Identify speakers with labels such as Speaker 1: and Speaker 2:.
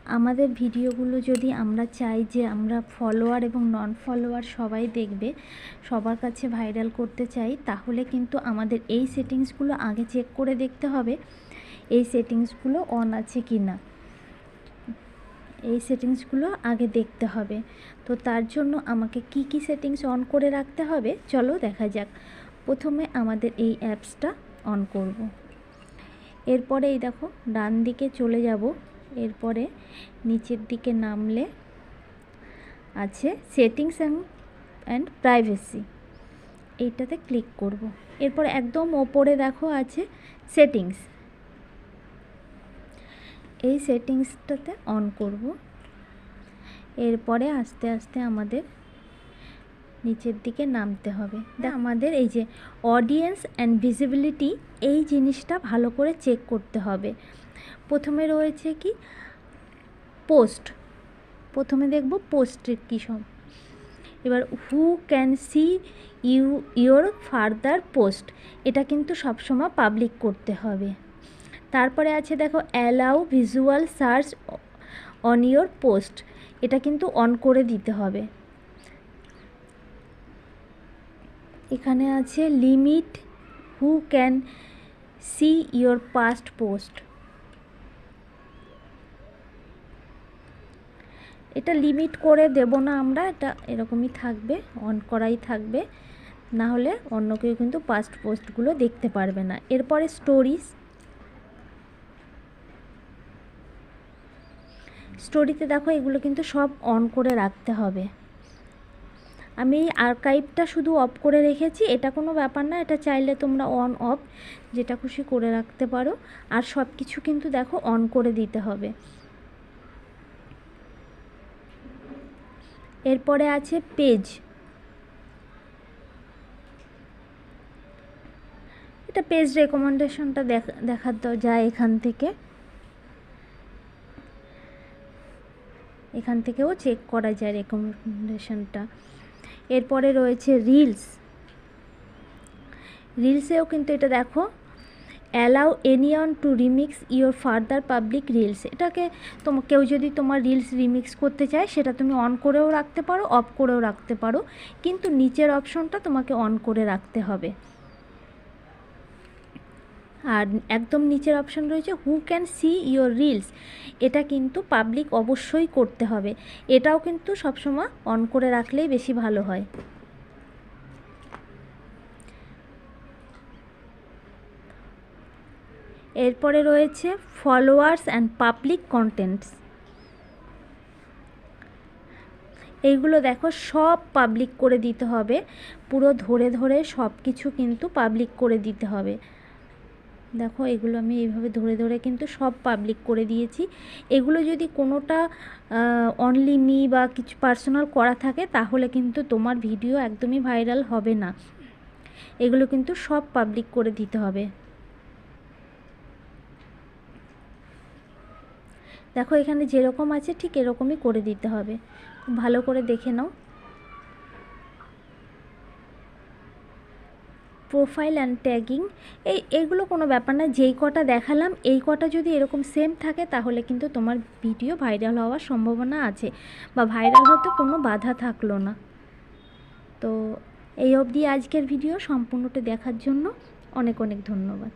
Speaker 1: আমাদের ভিডিওগুলো যদি আমরা চাই যে আমরা ফলোয়ার এবং নন ফলোয়ার সবাই দেখবে, সবার কাছে ভাইরাল করতে চাই, তাহলে কিন্তু আমাদের এই সেটিংসগুলো আগে চেক করে দেখতে হবে এই সেটিংসগুলো অন আছে কি না। এই সেটিংসগুলো আগে দেখতে হবে। তো তার জন্য আমাকে কি কি সেটিংস অন করে রাখতে হবে চলো দেখা যাক। প্রথমে আমাদের এই অ্যাপসটা অন করব। এরপরে এই দেখো ডান দিকে চলে যাব, এরপরে নিচের দিকে নামলে আছে সেটিংস অ্যান্ড প্রাইভেসি, এইটাতে ক্লিক করব। এরপর একদম ওপরে দেখো আছে সেটিংস, এই সেটিংসটাতে অন করব। এরপরে আস্তে আস্তে আমাদের নিচের দিকে নামতে হবে। আমাদের এই যে অডিয়েন্স অ্যান্ড ভিজিবিলিটি, এই জিনিসটা ভালো করে চেক করতে হবে। প্রথমে রয়েছে কি পোস্ট, প্রথমে দেখব পোস্টের কী সব। এবার who can see your further post, এটা কিন্তু সবসময় পাবলিক করতে হবে। তারপরে আছে দেখো allow visual search on your post, এটা কিন্তু অন করে দিতে হবে। এখানে আছে limit who can see your past post, এটা লিমিট করে দেব না আমরা, এটা এরকমই থাকবে, অন করাই থাকবে, না হলে অন্য কেউ কিন্তু পাস্ট পোস্টগুলো দেখতে পারবে না। এরপরে স্টোরিতে দেখো এগুলো কিন্তু সব অন করে রাখতে হবে। আমি এই আর্কাইভটা শুধু অফ করে রেখেছি, এটা কোনো ব্যাপার না, এটা চাইলে তোমরা অন অফ যেটা খুশি করে রাখতে পারো। আর সব কিছু কিন্তু দেখো অন করে দিতে হবে। এরপরে আছে পেজ, এটা পেজ রেকমেন্ডেশনটা দেখা যায় এখান থেকেও চেক করা যায় রেকমেন্ডেশনটা। এরপরে রয়েছে রিলসেও কিন্তু এটা দেখো allow anyone to remix your further public reels, এটাকে কেউ যদি তোমার রিলস রিমিক্স করতে চায় সেটা তুমি অন করেও রাখতে পারো, অফ করেও রাখতে পারো, কিন্তু নিচের অপশনটা তোমাকে অন করে রাখতে হবে। আর একদম নিচের অপশন রয়েছে who can see your reels, এটা কিন্তু পাবলিক অবশ্যই করতে হবে, এটাও কিন্তু সবসময় অন করে রাখলেই বেশি ভালো হয়। এরপরে রয়েছে ফলোয়ার্স অ্যান্ড পাবলিক কন্টেন্টস, এইগুলো দেখো সব পাবলিক করে দিতে হবে, পুরো ধরে ধরে সব কিছু কিন্তু পাবলিক করে দিতে হবে। দেখো এগুলো আমি এইভাবে ধরে ধরে কিন্তু সব পাবলিক করে দিয়েছি। এগুলো যদি কোনোটা অনলি মি বা কিছু পার্সোনাল করা থাকে তাহলে কিন্তু তোমার ভিডিও একদমই ভাইরাল হবে না, এগুলো কিন্তু সব পাবলিক করে দিতে হবে। দেখো এখানে যেরকম আছে ঠিক এরকমই করে দিতে হবে, খুব ভালো করে দেখে নাও। প্রোফাইল অ্যান্ড ট্যাগিং, এইগুলো কোনো ব্যাপার না, যেই কটা দেখালাম এই কটা যদি এরকম সেম থাকে তাহলে কিন্তু তোমার ভিডিও ভাইরাল হওয়ার সম্ভাবনা আছে, বা ভাইরাল হতে কোনো বাধা থাকলো না। তো এই অবধি আজকের ভিডিও সম্পূর্ণটা দেখার জন্য অনেক অনেক ধন্যবাদ।